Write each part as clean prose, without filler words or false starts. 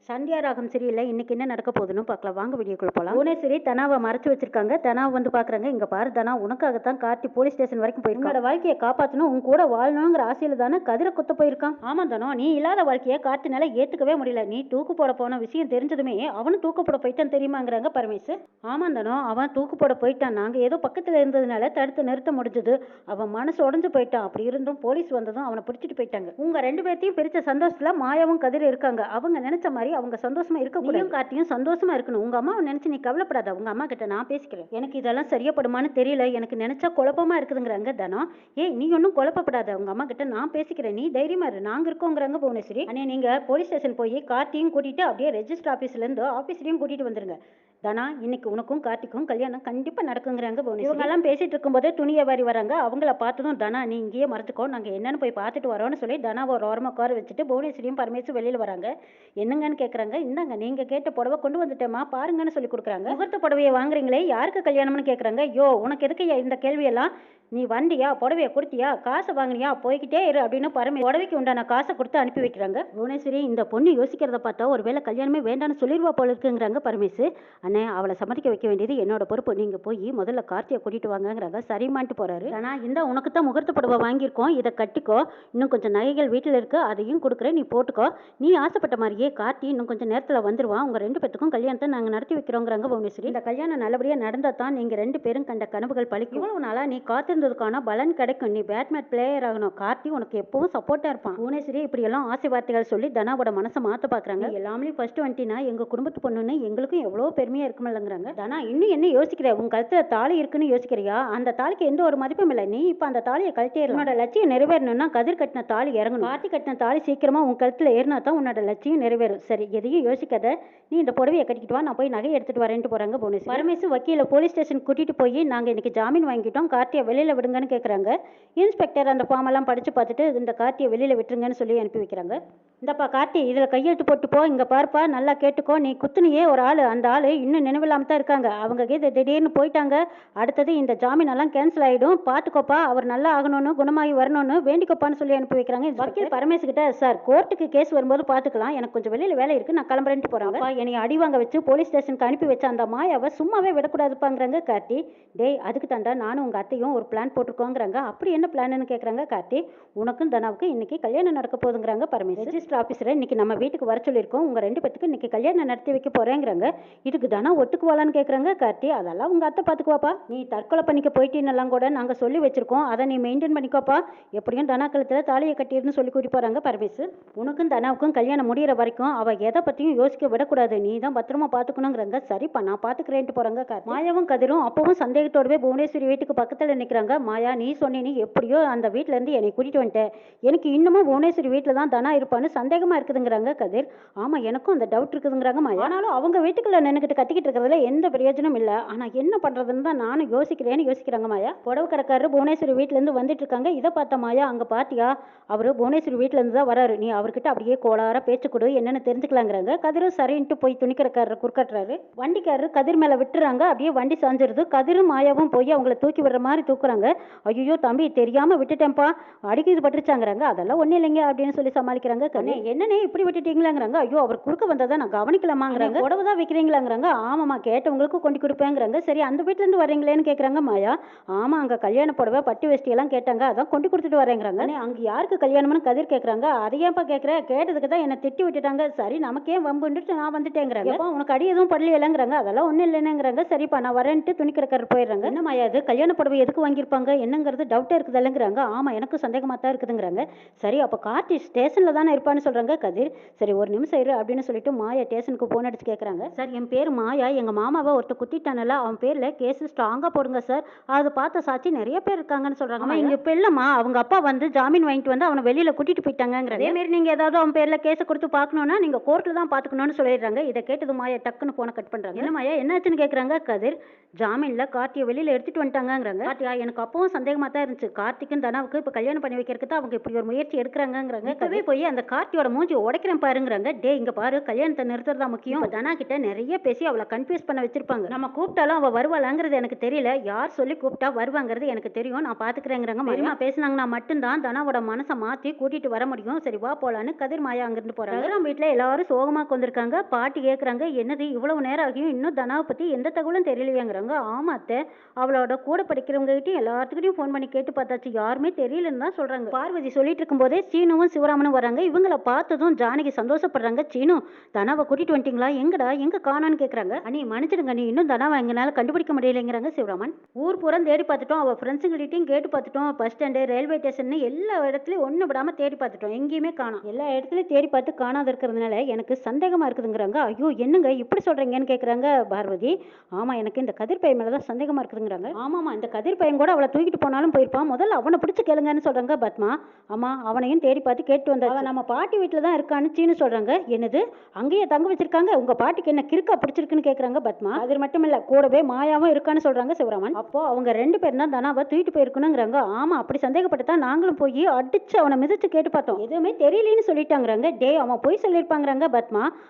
சந்தியா ராகம் சரியில்லை. இன்னைக்கு என்ன நடக்க போகுதுன்னு பார்க்கலாம். வாங்க வீடியோக்குள்ள போகலாம். புவனேஸ்வரி தனாவை மறைச்சு வச்சிருக்காங்க. தனாவை வந்து பார்க்குறாங்க. இங்கே பாரு தனா, உனக்காகத்தான் கார்த்தி போலீஸ் ஸ்டேஷன் வரைக்கும் போயிருக்கான். உன்னோட வாழ்க்கையை காப்பாற்றணும், உன் கூட வாழணுங்கிற ஆசையில தானே கதிரை குத்த போயிருக்கான். ஆமாம் தானோ, நீ இல்லாத வாழ்க்கையை கார்த்தினால ஏற்றுக்கவே முடியல. நீ தூக்கு போட போன விஷயம் தெரிஞ்சதுமே அவனும் தூக்கு போட போயிட்டான் தெரியுமாங்கிறாங்க பரமேஷ். ஆமாம் தானோ, அவன் தூக்கு போட போயிட்டான். நாங்கள் ஏதோ பக்கத்தில் இருந்ததுனால தடுத்து நிறுத்த முடிஞ்சது. அவன் மனசு உடஞ்சு போயிட்டான். அப்படி இருந்தும் போலீஸ் வந்ததும் அவனை பிடிச்சிட்டு போயிட்டாங்க. உங்க ரெண்டு பேர்த்தையும் பிரிச்ச சந்தோஷத்துல மாயாவும் கதிர் இருக்காங்க. அவங்க நினைச்ச மாதிரி அவங்க சந்தோஷமா இருக்கக்கூடாது. கார்த்தியும் சந்தோஷமா இருக்கணும். உங்க அம்மாவை நினைச்சு நீ கவலைப்படாத. உங்க அம்மா கிட்ட நான் பேசிக்கிறேன். எனக்கு இதெல்லாம் சரியாப்படுமான்னு தெரியல. எனக்கு நினைச்சா குழப்பமா இருக்குதுங்கிறாங்க தனம். ஏய், நீ ஒன்றும் குழப்பப்படாத. உங்க அம்மா கிட்ட நான் பேசிக்கிறேன். நீ தைரியமா இரு, நாங்க இருக்கோங்கிறாங்க புவனேஸ்வரி. அண்ணே, நீங்க போலீஸ் ஸ்டேஷன் போய் கார்த்தியும் கூட்டிட்டு அப்படியே ரெஜிஸ்டர் ஆபீஸ்ல இருந்து ஆபீஸ்லயும் கூட்டிட்டு வந்துருங்க. தானா, இன்னைக்கு உனக்கும் கார்த்திக்கும் கல்யாணம் கண்டிப்பா நடக்குங்கிறாங்க புவனேஸ்வரி. இவங்க எல்லாம் பேசிட்டு இருக்கும்போதே துணியை வாரி வராங்க. அவங்கள பார்த்ததும் தனா, நீ இங்கேயே மறந்துக்கோ, நாங்க என்னன்னு போய் பார்த்துட்டு வரோம்னு சொல்லி தனாவை ஒரு ஓரமா உட்கார வச்சுட்டு புவனேஸ்வரியும் பரமேசும் வெளியில வராங்க. என்னங்கன்னு கேட்குறாங்க. இந்தாங்க, நீங்க கேட்ட புடவை கொண்டு வந்துட்டேமா, பாருங்கன்னு சொல்லி கொடுக்குறாங்க. முகூர்த்த புடவையை வாங்குறீங்களே, யாருக்கு கல்யாணம்னு கேட்குறாங்க. யோ, உனக்கு எதுக்கு இந்த கேள்வியெல்லாம்? நீ வண்டியா, புடவைய கொடுத்தியா, காசை வாங்கினியா, போய்கிட்டே இரு அப்படின்னு புடவைக்கு உண்டான காசை கொடுத்து அனுப்பி வைக்கிறாங்க. புவனேஸ்வரி, இந்த பொண்ணு யோசிக்கிறத பார்த்தா ஒருவேளை கல்யாணமே வேண்டாம்னு சொல்லிடுவா போல இருக்குங்கிறாங்க பரமேஷ். அண்ணே, அவளை சம்மதிக்க வைக்க வேண்டியது என்னோட பொறுப்பு. நீங்க போய் முதல்ல கார்த்தியை கூட்டிட்டு வாங்கங்கிறாங்க. சரிமான்ட்டு போறாரு. ஆனா இந்த உனக்கு தான் முகூர்த்த புடவை வாங்கியிருக்கோம், இதை கட்டிக்கோ. இன்னும் கொஞ்சம் நகைகள் வீட்டில் இருக்கு, அதையும் கொடுக்குறேன், நீ போட்டுக்கோ. நீ ஆசைப்பட்ட மாதிரியே கார்த்தி இன்னும் கொஞ்சம் நேரத்தில் வந்துருவான். உங்க ரெண்டு பேத்துக்கும் கல்யாணத்தை நாங்க நடத்தி வைக்கிறோங்கிறாங்க புவனேஸ்வரி. இந்த கல்யாணம் நல்லபடியா நடந்தா தான் நீங்க ரெண்டு பேரும் கண்ட கனவுகள் பழிக்கும். இவ்வளவு நாளா நீ காத்திருந்ததுக்கான பலன் கிடைக்கும். நீ பேட்மேன் பிளேயர் ஆகணும். கார்த்தி உனக்கு எப்பவும் சப்போர்ட்டா இருப்பான். புவனேஸ்வரி இப்படி எல்லாம் ஆசை வார்த்தைகள் சொல்லி தனாவோட மனசை மாத்த பாக்குறாங்க. எல்லாமே ஃபர்ஸ்ட் வந்துட்டினா எங்க குடும்பத்து பொண்ணுன்னு எங்களுக்கும் எவ்வளவு பெருமையா இருக்குமில்லங்கிறாங்க. தனா, இன்னும் என்ன யோசிக்கிற? உன் கழுத்துல தாலி இருக்குன்னு யோசிக்கிறியா? அந்த தாலிக்கு எந்த ஒரு மதிப்பும் இல்லை. நீ இப்ப அந்த தாலியை கழட்டிடலாம். உன்னோட லட்சியம் நிறைவேறணும்னா கதிர் கட்டின தாலி இறங்கணும். கார்த்தி கட்டின தாலி சீக்கிரமா உன் கழுத்துல ஏறினா தான் உன்னோட லட்சியம் நிறைவேறும். சரி, எதையும் யோசிக்காத. நீ இந்த புடவையை கட்டிக்கிட்டு வா, நான் போய் நகை எடுத்துட்டு வரேன்ட்டு போறாங்க புவனேஸ்வரி. பரமேசு வக்கீல போலீஸ் ஸ்டேஷன் கூட்டிட்டு போய் நாங்க இன்னைக்கு ஜாமீன் வாங்கிட்டோம், கார்த்தியை வெளியில விடுங்கன்னு கேட்குறாங்க. இன்ஸ்பெக்டர் அந்த ஃபார்ம் எல்லாம் படிச்சு பார்த்துட்டு இந்த கார்த்தியை வெளியில விட்டுருங்கன்னு சொல்லி அனுப்பி வைக்கிறாங்க. இந்தப்பா கார்த்தி, இதில் கையெழுத்து போட்டு போ. இங்கே பார்ப்பா, நல்லா கேட்டுக்கோ. நீ குத்துனியே ஒரு ஆள், அந்த ஆள் இன்னும் நினைவில்லாம தான் இருக்காங்க. அவங்க கீது திடீர்னு போயிட்டாங்க. அடுத்தது இந்த ஜாமீன் எல்லாம் கேன்சல் ஆகிடும். பார்த்துக்கோப்பா, அவர் நல்லா ஆகணும்னு, குணமாகி வரணும்னு வேண்டிக்கோப்பான்னு சொல்லி அனுப்பி வைக்கிறாங்க. வக்கீல் பரமேஷ் கிட்ட, சார் கோர்ட்டுக்கு கேஸ் வரும்போது பார்த்துக்கலாம், எனக்கு கொஞ்சம் வெளியில் வேலை இருக்குது, நான் கிளம்புறேன்ட்டு போகிறாங்க. என்னை அடி வாங்க வச்சு போலீஸ் ஸ்டேஷனுக்கு அனுப்பி வச்ச அந்த மாயாவை சும்மாவே விடக்கூடாதுப்பாங்கிறாங்க கார்த்தி. டேய், அதுக்கு தாண்டா நானும் உங்கள் அத்தையும் ஒரு பிளான் போட்டிருக்கோங்கிறாங்க. அப்படி என்ன பிளான்னு கேட்குறாங்க கார்த்தி. உனக்கும் தனாவுக்கும் இன்னைக்கு கல்யாணம் நடக்க போகுதுங்கிறாங்க பரமேஷ். ரெஜிஸ்டர் ஆஃபீஸரை இன்னைக்கு நம்ம வீட்டுக்கு வர சொல்லியிருக்கோம். உங்கள் ரெண்டு பேத்துக்கு இன்னைக்கு கல்யாணம் நடத்தி வைக்க போகிறேங்கிறாங்க. இதுக்கு தனா ஒத்துக்குவாளான்னு கேட்குறாங்க கார்த்தி. அதெல்லாம் உங்கள் அத்தை பார்த்துக்குவாப்பா. நீ தற்கொலை பண்ணிக்க போயிட்டீன்னெல்லாம் கூட நாங்கள் சொல்லி வச்சிருக்கோம், அதை நீ மெயின்டைன் பண்ணிக்கோப்பா. எப்படியும் தனா கழுத்தில் தாலியை கட்டிடுன்னு சொல்லி கூட்டி போகிறாங்க பரமேஷ். உனக்கும் தனாவுக்கும் கல்யாணம் முடிகிற வரைக்கும் அவள் எதை பற்றியும் யோசிக்க விடக்கூடாது, நீ தான் பத்திரமா பார்த்துக்கணுங்கிறாங்க. சரிப்பா, நான் பார்த்துக்கிறேன்ட்டு போகிறாங்க கார்த்தி. மாயாவும் கதிரும் அப்பவும் சந்தேகத்தோடவே புவனேஸ்வரி வீட்டுக்கு பக்கத்தில் நிற்கிறாங்க. மாயா, நீ சொன்னீ எப்படியோ அந்த வீட்டிலேருந்து என்னை கூட்டிகிட்டு வந்துட்டேன். எனக்கு இன்னமும் புவனேஸ்வரி வீட்டில் தான் தனா இருப்பான்னு சந்தேகமாக இருக்குதுங்கிறாங்க கதிர். ஆமாம், எனக்கும் அந்த டவுட் இருக்குதுங்கிறாங்க மாயா. ஆனாலும் அவங்க வீட்டுக்குள்ள நின்றுக்கிட்டு கத்திக்கிட்டு இருக்கிறதுல எந்த பிரயோஜனம் இல்லை. ஆனால் என்ன பண்ணுறதுன்னு தான் நானும் யோசிக்கிறேன்னு யோசிக்கிறாங்க மாயா. புடவை கடைக்காரர் புவனேஸ்வரி வீட்டிலேருந்து வந்துட்டு இருக்காங்க. இதை பார்த்த மாயா, அங்கே பார்த்தியா, அவர் புவனேஸ்வரி வீட்டிலேருந்து தான் வராரு, நீ அவர்கிட்ட அப்படியே கோளார பேச்சு கொடு, என்னன்னு தெரிஞ்சுக்கலாங்கிறாங்க. கதிரும் சரின்ட்டு போய் துணிக்கடைக்காரர் குறுக்காட்டுறாரு. வண்டிக்காரர் கதிர் மேலே விட்டுறாங்க. அப்படியே வண்டி சாஞ்சிருது. கதிரும் மாயாவும் போய் அவங்கள தூக்கி விடுற மாதிரி தூக்குறாங்க. ஐயோ தம்பி, தெரியாமல் விட்டுட்டேன்ப்பா, அடிக்கிறது பட்டுருச்சாங்கிறாங்க. அதெல்லாம் ஒன்றும் இல்லைங்க அப்படின்னு சொல்லி சமாளிக்கிறாங்க. கண்ணே, என்னன்னே இப்படி விட்டுட்டீங்களாங்கிறாங்க. ஐயோ, அவர் குறுக்க வந்ததை நான் கவனிக்கலாமாங்கிறாங்க. உடவு தான் வைக்கிறீங்களாங்கிறாங்க. ஆமாம்மா, கேட்டவங்களுக்கு கொண்டு கொடுப்பேங்கிறாங்க. சரி, அந்த வீட்டிலேருந்து வரீங்களேன்னு கேட்குறாங்க மாயா. ஆமாம், அங்கே கல்யாண புடவை பட்டு வேஷ்டியெல்லாம் கேட்டாங்க, அதான் கொண்டு கொடுத்துட்டு வரேங்கிறாங்க. அங்கே யாருக்கு கல்யாணம்னு கதிர் கேட்குறாங்க. அதை ஏன்ப்பா கேட்குற? கேட்டதுக்கு தான் என்னை திட்டி விட்டுட்டாங்க. சரி, நமக்கே வம்புன்ட்டு நான் வந்துட்டேங்கிறாங்க. உனக்கு அடி எதுவும் படலையிலங்கிறாங்க. அதெல்லாம் ஒன்றும் இல்லைனுங்கிறாங்க. சரிப்பா, நான் வரேன்ட்டு துணிக்கடைக்காரர் போயிடுறாங்க. என்ன மாயா, அது கல்யாண புடவை எதுக்கு வாங்கியிருப்பாங்க என்னங்கிறது டவுட்டாக இருக்குதுல்லங்கிறாங்க. ஆமாம், எனக்கும் சந்தேகமாக தான் இருக்குதுங்கிறாங்க. சரி, அப்போ கார்த்தி ஸ்டேஷனில் தானே இருப்பான்னு சொல்கிறாங்க கதிர். சரி, ஒரு நிமிஷம் இரு அப்படின்னு சொல்லிட்டு மாயா ஸ்டேஷனுக்கு ஃபோன் அடிச்சு கேட்குறாங்க. சார், என் பேர் மாயா, எங்கள் மாமாவை ஒருத்தர் குத்திட்டானல, அவன் பேரில் கேஸ் ஸ்ட்ராங்காக போடுங்க சார், அது பார்த்த சாட்சி நிறைய பேர் இருக்காங்கன்னு சொல்கிறாங்க. இங்கே இப்போ இல்லைம்மா, அவங்க அப்பா வந்து ஜாமீன் வாங்கிட்டு வந்து அவனை வெளியில் கூட்டிகிட்டு போயிட்டாங்கிறாங்க. அதேமாரி நீங்கள் ஏதாவது அவன் பேரில் கேஸை கொடுத்து பார்க்கணுன்னா நீங்கள் கோர்ட்டில் தான் பார்த்துக்கணும்னு சொல்லிடுறாங்க. இதை கேட்டது மாயா டக்குன்னு ஃபோனை கட் பண்ணுறாங்க. என்ன மாயா, என்னாச்சுன்னு கேட்குறாங்க கதிர். ஜாமீனில் கார்த்தியை வெளியில் எடுத்துகிட்டு வந்துட்டாங்கிறாங்க. கார்த்தியா, எனக்கு அப்பவும் சந்தேகமாக தான் இருந்துச்சு, கார்த்திக்கும் தனாவுக்கு இப்போ கல்யாணம் பண்ணி வைக்கிறதுக்கு தான் அவங்க இப்படி ஒரு முயற்சி எடுக்கிறாங்கிறாங்க. இப்போவே போய் அந்த கார்த்தியோட மூஞ்சி உடைக்கிறேன் பாருங்கிறாங்க. டே, இங்கே பாரு, கல்யாணத்தை நிறுத்துறதா முக்கியம். தனா கிட்ட நிறைய பேசி அவ அவளை கன்ஃபியூஸ் பண்ண வச்சிருப்பாங்க. நம்ம கூப்பிட்டாலும் அவள் வருவாளாங்கிறது எனக்கு தெரியல. யார் சொல்லி கூப்பிட்டா வருவாங்கிறது எனக்கு தெரியும். நான் பார்த்துக்கிறேங்கிறாங்க. பெரியமா பேசினாங்கன்னா மட்டும்தான் தனாவோட மனசை மாற்றி கூட்டிட்டு வர முடியும். சரி வா போலான்னு கதிர் மாயா அங்கிருந்து போறாங்க. ரகுராம் வீட்டில் எல்லாரும் சோகமா கொண்டிருக்காங்க. பாட்டி கேட்குறாங்க, என்னது இவ்வளவு நேரம் ஆகியும் இன்னும் தனாவை பற்றி எந்த தகவலும் தெரியலையாங்கிறாங்க. ஆமா அத்தை, அவளோட கூட படிக்கிறவங்க கிட்டையும் எல்லாத்துக்கிட்டையும் ஃபோன் பண்ணி கேட்டு பார்த்தாச்சு, யாருமே தெரியலன்னு தான் சொல்றாங்க. பார்வதி சொல்லிட்டு இருக்கும்போதே சீனுவும் சிவராமனும் வராங்க. இவங்களை பார்த்ததும் ஜானகி சந்தோஷப்படுறாங்க. சீனு, தனாவை கூட்டிட்டு வந்துட்டீங்களா? எங்கடா எங்க காணான்னு கேட்குறாங்க. அண்ணி மன்னிச்சிடுங்க, நீ இன்னும் தனாவை எங்களால கண்டுபிடிக்க முடியலைங்கிறாங்க சிவராமன். ஊர் புறம் தேடி பார்த்துட்டோம், அவள் ஃப்ரெண்ட்ஸுங்கள்கிட்டையும் கேட்டு பார்த்துட்டோம், பஸ் ஸ்டாண்டு, ரயில்வே ஸ்டேஷன் எல்லா இடத்துலையும் ஒன்று விடாம தேடி பார்த்துட்டோம், எங்கேயுமே காணோம். எல்லா இடத்துலையும் தேடி பார்த்து காணாத இருக்கிறதுனால எனக்கு சந்தேகமா இருக்குதுங்கிறாங்க. ஐயோ என்னங்க இப்படி சொல்றீங்கன்னு கேட்குறாங்க பார்வதி. ஆமா, எனக்கு இந்த கதிர் பையன் மேலே தான் சந்தேகமா இருக்குதுங்கிறாங்க. ஆமாம்மா, இந்த கதிர் பையன் கூட அவளை தூக்கிட்டு போனாலும் போயிருப்பான், முதல்ல அவனை பிடிச்சி கேளுங்கன்னு சொல்றாங்க பத்மா. ஆமா, அவனையும் தேடி பார்த்து கேட்டு வந்தா. அவன் நம்ம பாட்டி வீட்டில் தான் இருக்கான்னு சீனு சொல்றாங்க. என்னது, அங்கேயே தங்க வச்சிருக்காங்க? உங்க பாட்டிக்கு என்ன கிறுக்கா பிடிச்சிருக்குன்னு கேட்குறாங்க பத்மா. அது மட்டும் இல்ல, கூடவே மாயாவும் இருக்கான்னு சொல்றாங்க சிவராமன். அப்போ அவங்க 2 பேரும் தான் தனாவை தூக்கிட்டு போயிருக்கணுங்கிறாங்க. ஆமா, அப்படி சந்தேகப்பட்டு தான் நாங்களும் போய் அடிச்சு அவனை மிதிச்சு கேட்டு பார்த்தோம், எதுவுமே தெரியலன்னு சொல்லிட்டாங்கிறாங்க. டே, அவன் போய் சொல்லியிருப்பாங்கிறாங்க பத்மா.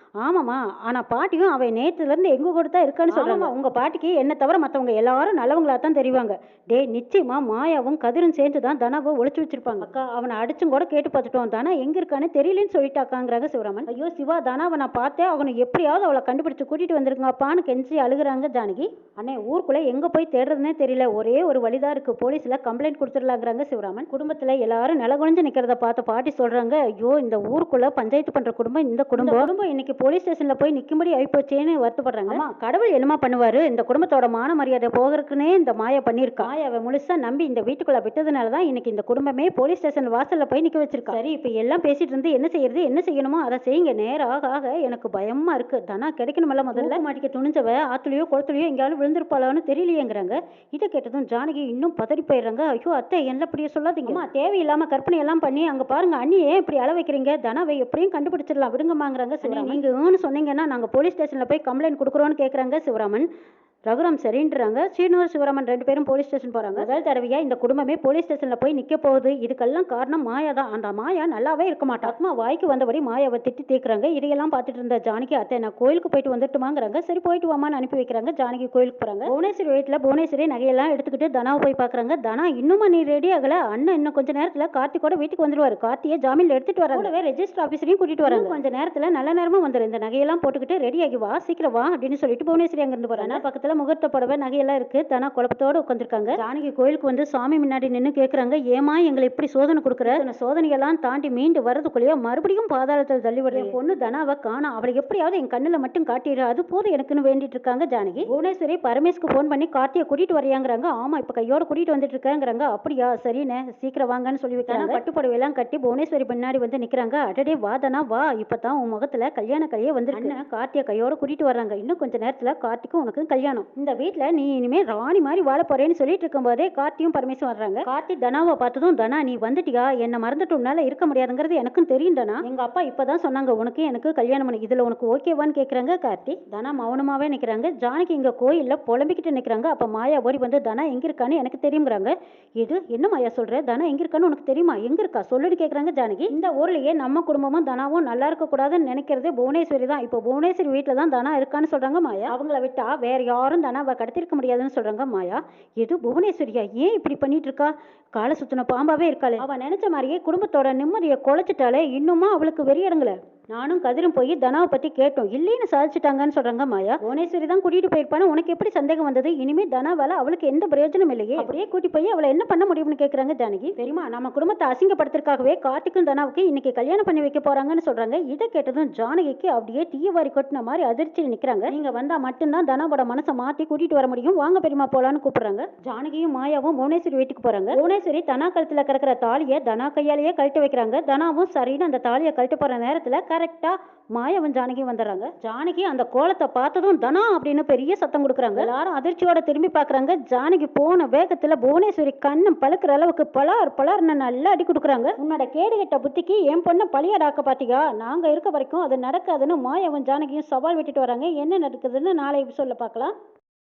ஆமாம்மா, ஆனா பாட்டியும் அவன் நேற்றுல இருந்து எங்க கூட தான் இருக்கான்னு சொல்றாங்க. உங்க பாட்டிக்கு என்ன தவிர மற்றவங்க எல்லாரும் நல்லவங்களா தான் தெரிவாங்க. டே, நிச்சயமா மாயாவும் கதிரும் சேர்ந்து தான் தனாவை ஒளிச்சு வச்சிருப்பாங்க. அக்கா, அவனை அடிச்சும் கூட கேட்டு பார்த்துட்டோம், தனா எங்க இருக்கான்னு தெரியலன்னு சொல்லிட்டாக்காங்கிறாங்க சிவராமன். ஐயோ சிவா, தனாவை நான் பார்த்தேன், அவனை எப்படியாவது அவளை கண்டுபிடிச்சு கூட்டிட்டு வந்திருக்காப்பான்னு கெஞ்சி அழுகுறாங்க ஜானகி. அண்ணே, ஊருக்குள்ள எங்க போய் தேடுறதுனே தெரியல, ஒரே ஒரு வழிதான் இருக்கு, போலீஸ்ல கம்ப்ளைண்ட் கொடுத்துடலாங்கிறாங்க சிவராமன். குடும்பத்துல எல்லாரும் நிலகுலைஞ்சு நிக்கிறத பார்த்த பாட்டி சொல்றாங்க, ஐயோ இந்த ஊருக்குள்ள பஞ்சாயத்து பண்ற குடும்பம் இந்த குடும்பம் இன்னைக்கு போலீஸ் ஸ்டேஷன்ல போய் நிக்கும்படி ஆயிப்போச்சேன்னு வருத்தப்படுறாங்க. கடவுள் என்னமா பண்ணுவாரு, இந்த குடும்பத்தோட மான மரியாதை போகிறதுக்குன்னே இந்த மாயா பண்ணிருக்கா. மாயாவை முழுசா நம்பி இந்த வீட்டுக்குள்ள விட்டதுனாலதான் இன்னைக்கு இந்த குடும்பமே போலீஸ் ஸ்டேஷன் வாசல்ல போய் நிக்க வச்சிருக்கா. சரி, இப்ப எல்லாம் பேசிட்டு இருந்து என்ன செய்யறது, என்ன செய்யணுமோ அதை செய்யுங்க. நேரம் ஆக ஆக எனக்கு பயமா இருக்கு. தனா கிடைக்கணுமல்ல, முதல்ல மாட்டிக்க துணிஞ்சவ ஆத்துலயோ குளத்துலயோ எங்கேயாலும் விழுந்திருப்பாளான்னு தெரியலையேங்கிறாங்க. இதை கேட்டதும் ஜானகி இன்னும் பதறி போயிடுறாங்க. ஐயோ அத்தை, என்ன இப்படியே சொல்லாதீங்க, தேவையில்லாம கற்பனை எல்லாம் பண்ணி அங்க பாருங்க அண்ணியே இப்படி அள வைக்கிறீங்க, தனாவை எப்படியும் கண்டுபிடிச்சிடலாம் விடுங்கம்மாங்கிறாங்க. நீங்க சொன்னீங்கன்னா நாங்க போலீஸ் ஸ்டேஷன்ல போய் கம்ப்ளைண்ட் கொடுக்குறோம்னு கேட்குறாங்க சிவராமன். ரகுராம் சரின்றாங்க. சீனூர் சிவராமன் 2 பேரும் போலீஸ் ஸ்டேஷன் போறாங்க. முதல் தடவையா இந்த குடும்பமே போலீஸ் ஸ்டேஷன்ல போய் நிக்க போகுது. இதுக்கெல்லாம் காரணம் மாயா தான். அந்த மாயா நல்லாவே இருக்க மாட்டா. ஆத்மா வாய்க்கு வந்தபடி மாயாவை திட்டி தீக்குறாங்க. இதையெல்லாம் பார்த்துட்டு இருந்த ஜானகி, அத்தை நான் கோயிலுக்கு போயிட்டு வந்துட்டுமாங்கிறாங்க. சரி போயிட்டு வாமான்னு அனுப்பி வைக்கிறாங்க. ஜானகி கோயிலுக்கு போறாங்க. புவனேஸ்வரி வீட்டில் புவனேஸ்வரி நகையெல்லாம் எடுத்துக்கிட்டு தனாவை போய் பாக்குறாங்க. தனா இன்னுமா நீ ரெடி ஆகல? அண்ணன் இன்னும் கொஞ்ச நேரத்துல கார்த்திகோட வீட்டுக்கு வந்துருவாரு. கார்த்தியை ஜாமீன்ல எடுத்துட்டு வராங்க. கூடவே ரெஜிஸ்டர் ஆபீஸரையும் கூட்டிட்டு வராங்க. கொஞ்ச நேரத்துல நல்ல நேரமும் வந்துடும். இந்த நகையெல்லாம் போட்டுக்கிட்டு ரெடி ஆகி வா, சீக்கிரம் வா அப்படின்னு சொல்லிட்டு புவனேஸ்வரி அங்கிருந்து போறாங்க. பக்கத்துல முகூர்த்த புடவை நகையெல்லாம் இருக்கு. தனா குழப்பத்தோட உட்காந்துருக்காங்க. ஜானகி கோயிலுக்கு வந்து சாமி முன்னாடி நின்று கேட்கறாங்க, ஏமா எங்களை இப்படி சோதனை கொடுக்குற? சோதனையெல்லாம் தாண்டி மீண்டு வரதுக்குள்ளேயே மறுபடியும் பாதாளத்தில் தள்ளி விடுற பொண்ணு தனாவை காணா, அவளை எப்படியாவது என் கண்ணுல மட்டும் காட்டிடு, அது போதும் எனக்குன்னு வேண்டிட்டு இருக்காங்க ஜானகி. புவனேஸ்வரி பரமேஷ்க்கு போன் பண்ணி கார்த்தியை கூட்டிட்டு வரையாங்கிறாங்க. ஆமா, இப்ப கையோட கூட்டிட்டு வந்துட்டு இருக்காங்கிறாங்க. அப்படியா, சரிண்ணே, சீக்கிரம் வாங்கன்னு சொல்லி வைக்கிறாங்க. பட்டுப்புடவையெல்லாம் கட்டி புவனேஸ்வரி பின்னாடி வந்து நிக்கிறாங்க. அடடே வா தனா வா, இப்பதான் உன் முகத்துல கல்யாண கையே வந்துருக்கு. கார்த்தியை கையோட கூட்டிட்டு வர்றாங்க. இன்னும் கொஞ்ச நேரத்துல கார்த்திக்கும் உனக்கு கல்யாணம். இந்த வீட்டுல நீ இனிமே ராணி மாதிரி வாழ போறேன்னு சொல்லிட்டு இருக்கும் போதே கார்த்தியும் பரமேசும் வர்றாங்க. கார்த்தி தனாவை பார்த்ததும், தனா நீ வந்துட்டியா, என்ன மறந்துட்டு உன்னால இருக்க முடியாதுங்கிறது எனக்கும் தெரியும் தனா, எங்க அப்பா இப்பதான் சொன்னாங்க உனக்கு எனக்கு கல்யாணம் பண்ணி, இதுல உனக்கு ஓகேவான்னு கேக்குறாங்க கார்த்தி. தனா மௌனமாவே நிக்கிறாங்க. ஜானகி இங்க கோயில்ல புலம்பிக்கிட்டு நிக்கிறாங்க. அப்ப மாயா ஓடி வந்து, தனா எங்க இருக்கான்னு எனக்கு தெரியுங்கிறாங்க. இது என்ன மாயா சொல்ற, தனா எங்க இருக்கான்னு உனக்கு தெரியுமா, எங்க இருக்கா சொல்லுன்னு கேக்குறாங்க ஜானகி. இந்த ஊர்லயே நம்ம குடும்பமும் தனாவும் நல்லா இருக்க கூடாதுன்னு நினைக்கிறது புவனேஸ்வரி தான். இப்போ புவனேஸ்வரி வீட்டுல தான் தனா இருக்கான்னு சொல்றாங்க மாயா. அவங்கள விட்டா வேற யாரும் தனாவை கடத்திருக்க முடியாதுன்னு சொல்றாங்க மாயா. எது புவனேஸ்வரியா, ஏன் இப்படி பண்ணிட்டு இருக்கா, காலை சுத்தின பாம்பாவே இருக்காளே, அவ நினைச்ச மாதிரியே குடும்பத்தோட நிம்மதியை குலைச்சிட்டாலே, இன்னுமா அவளுக்கு வெறியடங்கல. நானும் கதிரும் போய் தனாவை பத்தி கேட்டோம், இல்லைன்னு சாதிச்சுட்டாங்கன்னு சொல்றாங்க மாயா. புவனேஸ்வரி தான் கூட்டிட்டு போயிருப்பானு உனக்கு எப்படி சந்தேகம் வந்தது, இனிமே தனாவால அவளுக்கு எந்த பிரயோஜனம் இல்லையே, அப்படியே கூட்டி போய் அவளை என்ன பண்ண முடியும்னு கேக்குறாங்க ஜானகி. தெரியுமா, நம்ம குடும்பத்தை அசிங்கப்படுத்துறதுக்காகவே கார்த்திக்கும் தனாவுக்கு இன்னைக்கு கல்யாணம் பண்ணி வைக்க போறாங்கன்னு சொல்றாங்க. இதை கேட்டதும் ஜானகிக்கு அப்படியே தீயவாரி கொட்டின மாதிரி அதிர்ச்சியில் நிக்கிறாங்க. நீங்க வந்தா மட்டும்தான் தனாவோட மனசை மாத்தி கூட்டிட்டு வர முடியும், வாங்க பெரியமா போலான்னு கூப்பிடுறாங்க. ஜானகியும் மாயாவும் புவனேஸ்வரி வீட்டுக்கு போறாங்க. புவனேஸ்வரி தனா கழுத்துல கிடக்கிற தாலியை தனா கையாலேயே கழட்ட வைக்கிறாங்க. தனாவும் சரின்னு அந்த தாலியை கழட்ட போற நேரத்துல கரெக்டா மாயாவும் ஜானகி வந்துடுறாங்க. ஜானகி அந்த கோலத்தை பார்த்ததும் தனா அப்படின்னு பெரிய சத்தம் கொடுக்குறாங்க. எல்லாரும் அதிர்ச்சியோட திரும்பி பாக்குறாங்க. ஜானகி போன வேகத்துல புவனேஸ்வரி கண்ணம் பழுக்கிற அளவுக்கு பலார்னு நல்லா அடி கொடுக்குறாங்க. உன்னோட கேடு கெட்ட புத்திக்கு என் பொண்ணை பழியடாக்க பாத்தீங்க, நாங்க இருக்க வரைக்கும் அது நடக்காதுன்னு மாயாவும் ஜானகியும் சவால் விட்டுட்டு வராங்க. என்ன நடக்குதுன்னு நாளை சொல்ல பார்க்கலாம்.